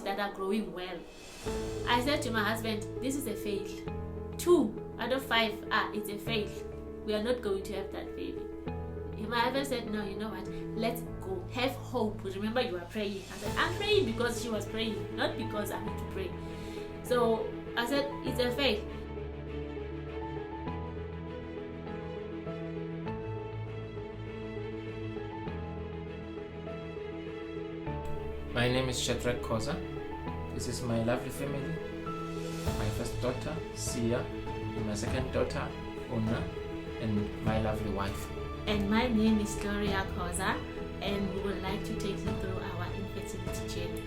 that are growing well. I said to my husband, this is a fail. 2 out of 5, it's a fail. We are not going to have that baby. My husband said, no, you know what? Let's go. Have hope. Remember, you are praying. I said, I'm praying because she was praying, not because I need to pray. So I said, it's a fail. My name is Shadrach Koza. This is my lovely family. My first daughter, Sia, and my second daughter, Una, and my lovely wife. And my name is Gloria Koza, and we would like to take you through our infertility journey.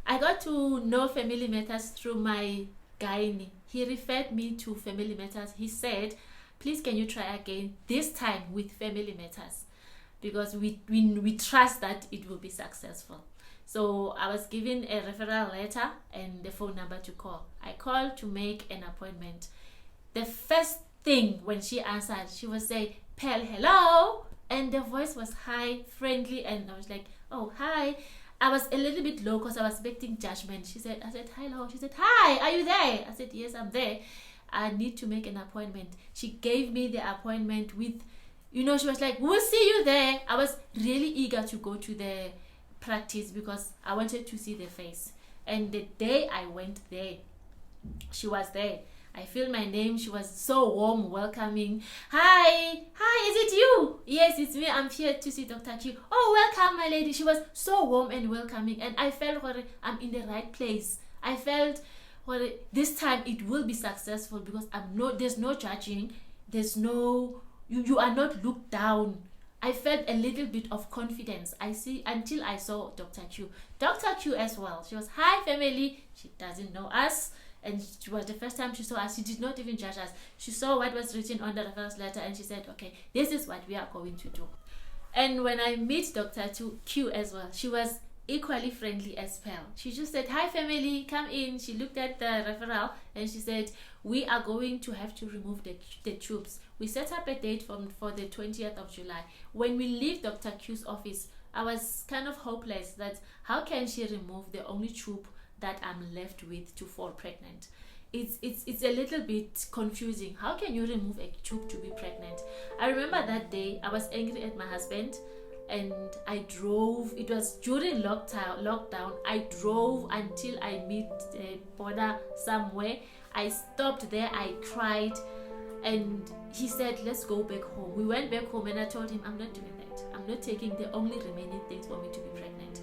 I got to know Family Matters through my gynae. He referred me to Family Matters. He said, please can you try again, this time with Family Matters, because we trust that it will be successful. So I was given a referral letter and the phone number to call. I called to make an appointment. The first thing when she answered, she was saying, Pearl, hello, and the voice was high, friendly, and I was like, oh, hi. I was a little bit low because I was expecting judgment. I said, hello. She said, hi, are you there? I said, yes, I'm there. I need to make an appointment. She gave me the appointment with, she was like, we'll see you there. I was really eager to go to the practice because I wanted to see the face. And the day I went there, she was there. I filled my name. She was so warm, welcoming. Hi, is it you? Yes, it's me. I'm here to see Dr. Q. Oh, welcome, my lady. She was so warm and welcoming, and I felt I'm in the right place. I felt this time it will be successful because there's no judging. There's no, you are not looked down. I felt a little bit of confidence. Until I saw Dr. Q. Dr. Q as well. She was, hi, family. She doesn't know us. And it was the first time she saw us. She did not even judge us. She saw what was written on the reference letter and she said, okay, this is what we are going to do. And when I meet Dr. Q as well, she was equally friendly as Pearl. She just said, hi family, come in. She looked at the referral and she said, we are going to have to remove the tubes. We set up a date for the 20th of July. When we leave Dr. Q's office, I was kind of hopeless that how can she remove the only tube that I'm left with to fall pregnant. It's a little bit confusing. How can you remove a tube to be pregnant? I remember that day I was angry at my husband and I drove. It was during lockdown. I drove until I meet the border somewhere. I stopped there, I cried, and he said, let's go back home. We went back home and I told him, I'm not doing that. I'm not taking the only remaining things for me to be pregnant.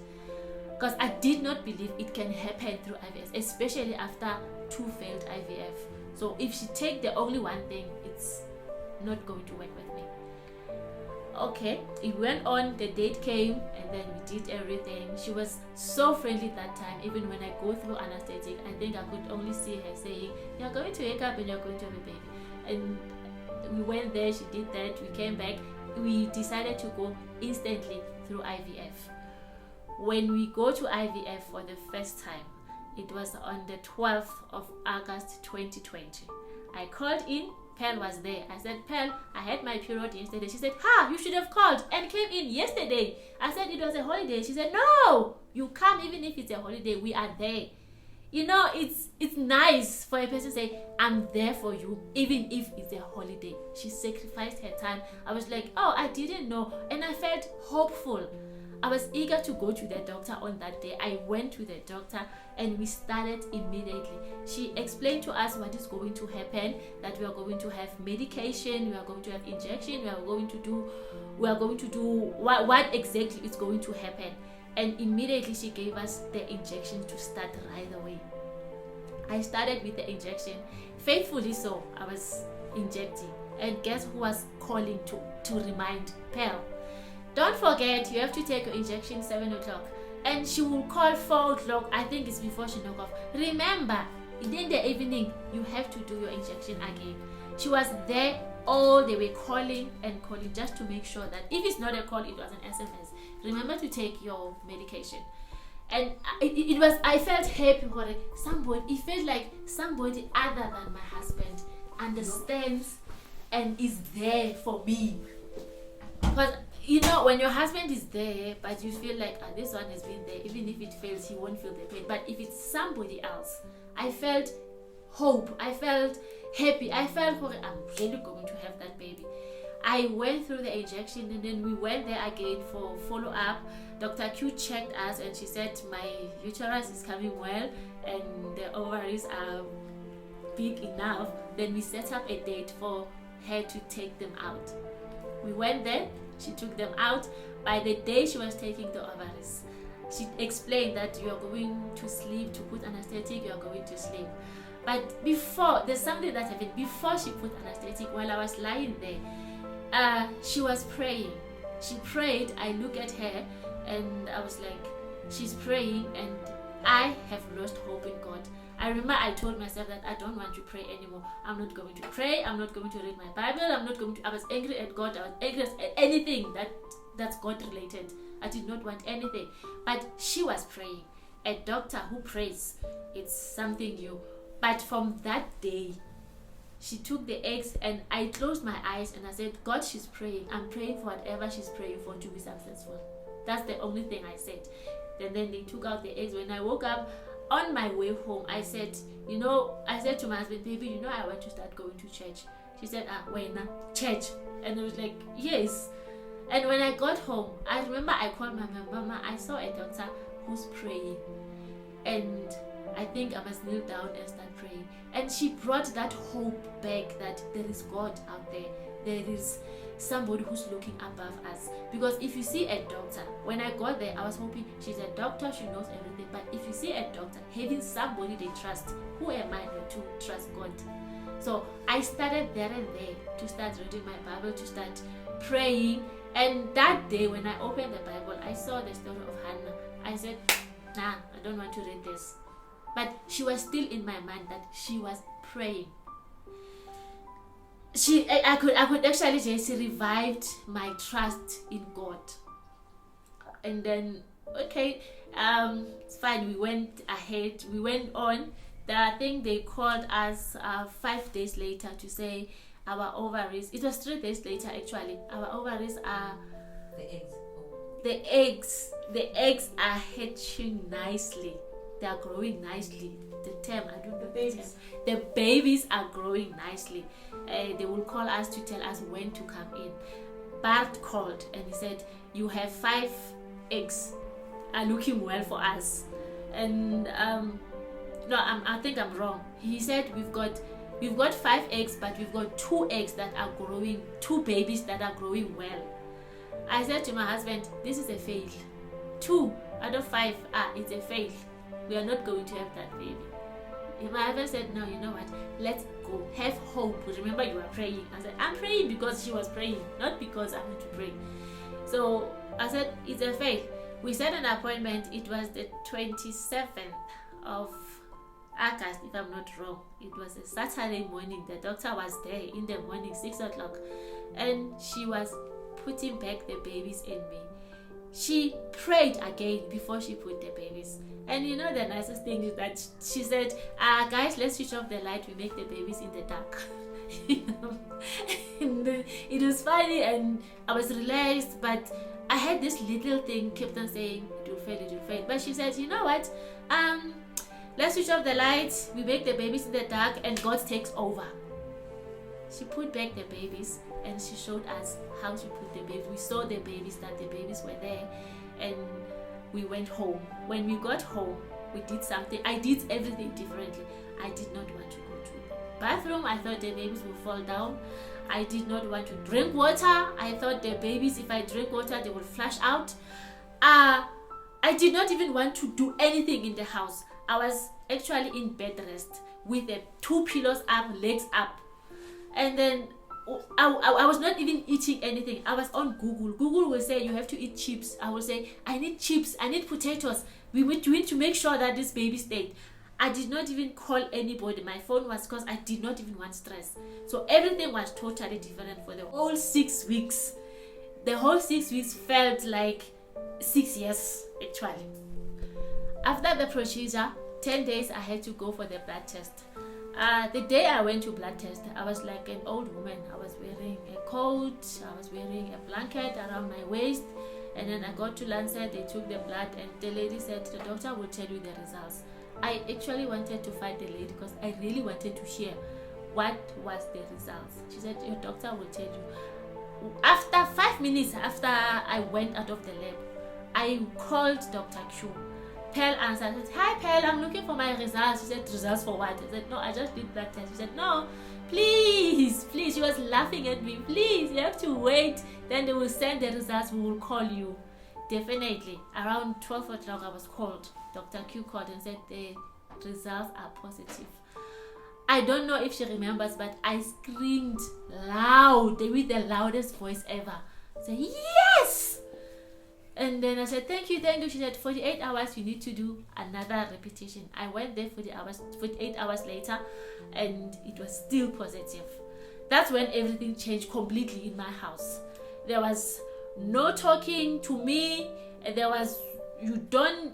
Because I did not believe it can happen through IVF, especially after 2 failed IVF. So if she take the only one thing, it's not going to work with me. Okay, it went on, the date came, and then we did everything. She was so friendly that time. Even when I go through anesthetic, I think I could only see her saying, you're going to wake up and you're going to have a baby. And we went there, she did that, we came back. We decided to go instantly through IVF. When we go to IVF for the first time, it was on the 12th of August 2020. I called in, Pearl was there. I said, Pearl, I had my period yesterday. She said, you should have called and came in yesterday. I said it was a holiday. She said, no, you come even if it's a holiday, we are there. It's nice for a person to say, I'm there for you, even if it's a holiday. She sacrificed her time. I was like, oh, I didn't know. And I felt hopeful. I was eager to go to the doctor on that day. I went to the doctor and we started immediately. She explained to us what is going to happen, that we are going to have medication, we are going to have injection, we are going to do what exactly is going to happen. And immediately she gave us the injection to start right away. I started with the injection. Faithfully so, I was injecting. And guess who was calling to remind Pearl? Don't forget, you have to take your injection 7 o'clock. And she will call 4 o'clock. I think it's before she knock off. Remember, in the evening, you have to do your injection again. She was there all the way, calling and calling just to make sure that if it's not a call, it was an SMS. Remember to take your medication. And it was, I felt happy for somebody. It felt like somebody other than my husband understands and is there for me. Because you know, when your husband is there, but you feel like this one has been there, even if it fails, he won't feel the pain. But if it's somebody else, I felt hope, I felt happy, I felt I'm really going to have that baby. I went through the injection, and then we went there again for follow-up. Dr. Q checked us and she said my uterus is coming well and the ovaries are big enough. Then we set up a date for her to take them out. We went there, she took them out. By the day she was taking the ovaries, she explained that you are going to sleep, to put anesthetic, you are going to sleep. But before, there's something that happened. Before she put anesthetic, while I was lying there, she was praying. She prayed. I look at her and I was like, she's praying, and I have lost hope in God. I remember I told myself that I don't want to pray anymore. I'm not going to pray. I'm not going to read my Bible. I was angry at God. I was angry at anything that's God related. I did not want anything. But she was praying. A doctor who prays, it's something new. But from that day, she took the eggs and I closed my eyes and I said, God, she's praying. I'm praying for whatever she's praying for to be successful. That's the only thing I said. And then they took out the eggs. When I woke up, on my way home, I said to my husband, baby, I want to start going to church. She said, when church? And I was like, yes. And when I got home, I remember I called my mama. I saw a doctor who's praying. And I think I must kneel down and start praying. And she brought that hope back that there is God out there. There is somebody who's looking above us. Because if you see a doctor, when I got there, I was hoping she's a doctor, she knows everything. But if you see a doctor having somebody they trust, who am I not to trust God? So I started there and there to start reading my Bible, to start praying. And that day when I opened the Bible, I saw the story of Hannah. I said, I don't want to read this. But she was still in my mind that she was praying. I could actually say she revived my trust in God. And then, okay, it's fine. We went ahead. We went on. I think they called us 5 days later to say our ovaries. It was 3 days later actually. Our ovaries are the eggs are hatching nicely. They are growing nicely. The term, I don't know the term. The babies are growing nicely. They will call us to tell us when to come in. Bart called and he said, you have 5 eggs are looking well for us. And no, I think I'm wrong. He said we've got 5 eggs, but we've got 2 eggs that are growing, 2 babies that are growing well. I said to my husband, this is a fail. 2 out of 5, it's a fail. We are not going to have that baby. My husband said, no, you know what? Let's go. Have hope. Remember, you are praying. I said, I'm praying because she was praying, not because I want to pray. So I said, it's a faith. We set an appointment. It was the 27th of August, if I'm not wrong. It was a Saturday morning. The doctor was there in the morning, 6 o'clock. And she was putting back the babies in me. She prayed again before she put the babies. And the nicest thing is that she said, guys, let's switch off the light. We make the babies in the dark. And it was funny and I was relaxed, but I had this little thing kept on saying, it will fail. But she said, you know what? Let's switch off the lights. We make the babies in the dark and God takes over. She put back the babies and she showed us how to put the babies. We saw the babies, that the babies were there, and we went home. When we got home, we did something. I did everything differently. I did not want to go to the bathroom. I thought the babies would fall down. I did not want to drink water. I thought the babies, if I drink water, they will flush out. I did not even want to do anything in the house. I was actually in bed rest with the 2 pillows up, legs up. And then I was not even eating anything. I was on Google. Google will say you have to eat chips. I will say I need chips, I need potatoes. We need to make sure that this baby stayed. I did not even call anybody. My phone was, because I did not even want stress. So everything was totally different for the whole 6 weeks. The whole 6 weeks felt like 6 years actually. After the procedure, 10 days I had to go for the blood test. The day I went to blood test, I was like an old woman. I was wearing a coat, I was wearing a blanket around my waist, and then I got to Lancet, they took the blood, and the lady said the doctor will tell you the results. I actually wanted to fight the lady because I really wanted to hear what was the results. She said your doctor will tell you. After 5 minutes after I went out of the lab, I called Dr. Q. Pearl answered. I said, hi Pearl, I'm looking for my results. She said, results for what? I said, no, I just did blood test. She said, no, please. She was laughing at me. Please, you have to wait. Then they will send the results. We will call you. Definitely. Around 12 o'clock, I was called. Dr. Q called and said the results are positive. I don't know if she remembers, but I screamed loud, with the loudest voice ever. I said, yes! And then I said, thank you. She said, 48 hours, you need to do another repetition. I went there 48 hours later, and it was still positive. That's when everything changed completely in my house. There was no talking to me. There was,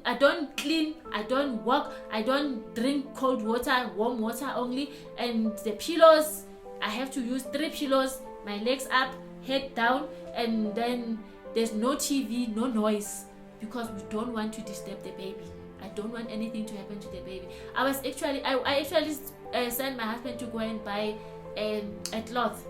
I don't clean, I don't walk, I don't drink cold water, warm water only. And the pillows, I have to use 3 pillows, my legs up, head down, and then there's no TV, no noise, because we don't want to disturb the baby. I don't want anything to happen to the baby. I actually sent my husband to go and buy a cloth.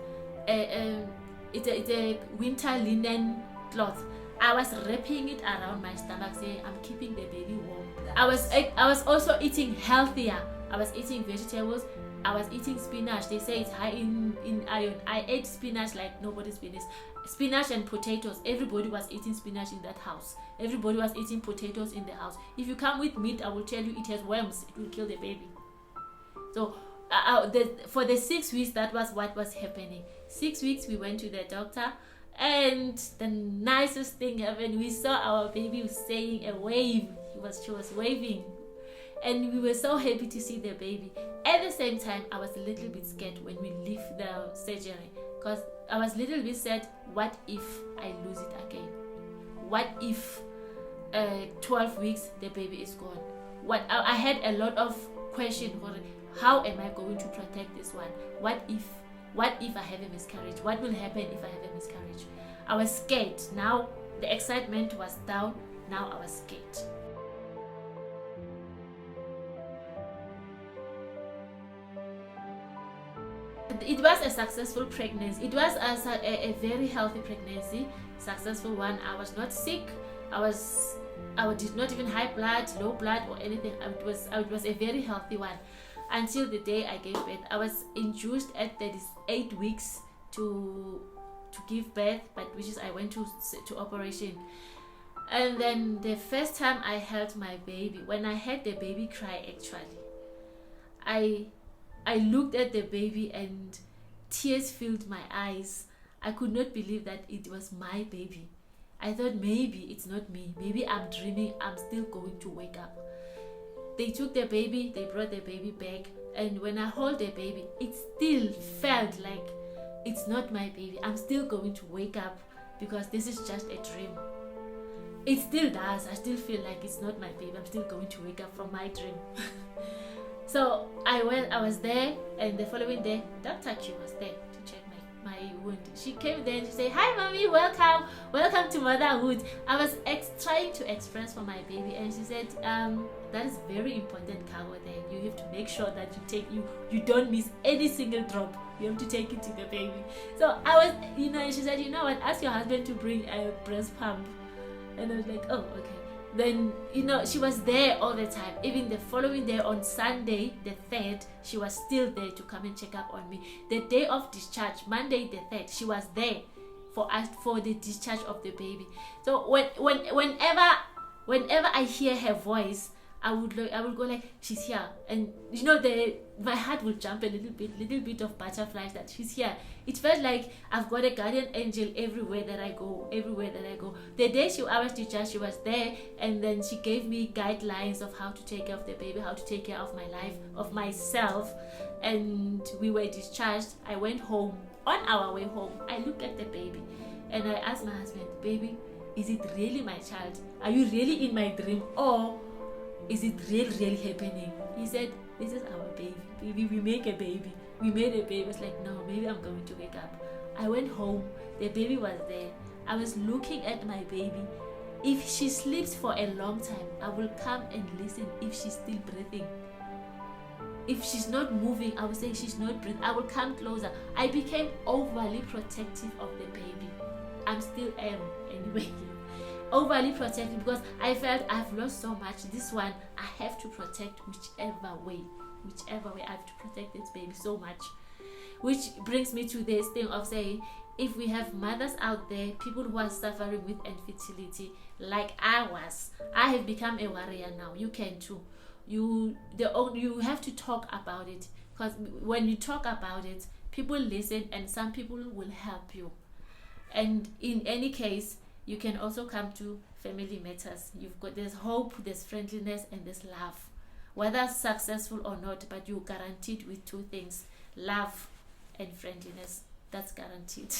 It's a winter linen cloth. I was wrapping it around my stomach, saying I'm keeping the baby warm. I was also eating healthier. I was eating vegetables. I was eating spinach. They say it's high in iron. I ate spinach like nobody's business. Spinach and potatoes. Everybody was eating spinach in that house. Everybody was eating potatoes in the house. If you come with meat, I will tell you it has worms. It will kill the baby. So for the 6 weeks, that was what was happening. 6 weeks, we went to the doctor, and the nicest thing happened. We saw our baby saying a wave. She was waving, and we were so happy to see the baby. At the same time, I was a little bit scared when we leave the surgery, because I was a little bit sad. What if I lose it again? What if 12 weeks the baby is gone? I had a lot of questions. How am I going to protect this one? What if I have a miscarriage? What will happen if I have a miscarriage? I was scared. Now the excitement was down. Now I was scared. It was a successful pregnancy. It was a very healthy pregnancy, successful one. I was not sick. I did not even high blood, low blood, or anything. It was a very healthy one until the day I gave birth. I was induced at 38 weeks to give birth, but which is I went to operation. And then the first time I held my baby, when I had the baby cry, actually, I looked at the baby and tears filled my eyes. I could not believe that it was my baby. I thought maybe it's not me. Maybe I'm dreaming. I'm still going to wake up. They took the baby. They brought the baby back. And when I hold the baby, it still felt like it's not my baby. I'm still going to wake up because this is just a dream. It still does. I still feel like it's not my baby. I'm still going to wake up from my dream. So I was there, and the following day, Dr. Q was there to check my wound. She came there and she said, hi mommy, welcome to motherhood. I was trying to express for my baby, and she said, that is very important cargo there. You have to make sure that you don't miss any single drop. You have to take it to the baby. So I was, and she said, you know what, ask your husband to bring a breast pump. And I was like, oh, okay. Then, she was there all the time. Even the following day on Sunday, the 3rd, she was still there to come and check up on me. The day of discharge, Monday the 3rd, she was there for the discharge of the baby. So whenever I hear her voice, I would go like, she's here. And my heart would jump a little bit of butterflies that she's here. It felt like I've got a guardian angel everywhere that I go. The day I was discharged, she was there, and then she gave me guidelines of how to take care of the baby, how to take care of my life, of myself. And we were discharged. I went home. On our way home, I looked at the baby and I asked my husband, baby, is it really my child? Are you really in my dream? Or is it really happening? He said, this is our baby. We make a baby. We made a baby. I was like, no, maybe I'm going to wake up. I went home. The baby was there. I was looking at my baby. If she sleeps for a long time, I will come and listen if she's still breathing. If she's not moving, I will say she's not breathing. I will come closer. I became overly protective of the baby. I'm still am anyway. Overly protective because I felt I've lost so much. This one, I have to protect whichever way. I have to protect this baby so much. Which brings me to this thing of saying, if we have mothers out there, people who are suffering with infertility, like I was, I have become a warrior now. You can too. You have to talk about it, because when you talk about it, people listen and some people will help you. And in any case, you can also come to Family Matters. There's hope, there's friendliness, and there's love. Whether successful or not, but you're guaranteed with two things: love and friendliness. That's guaranteed.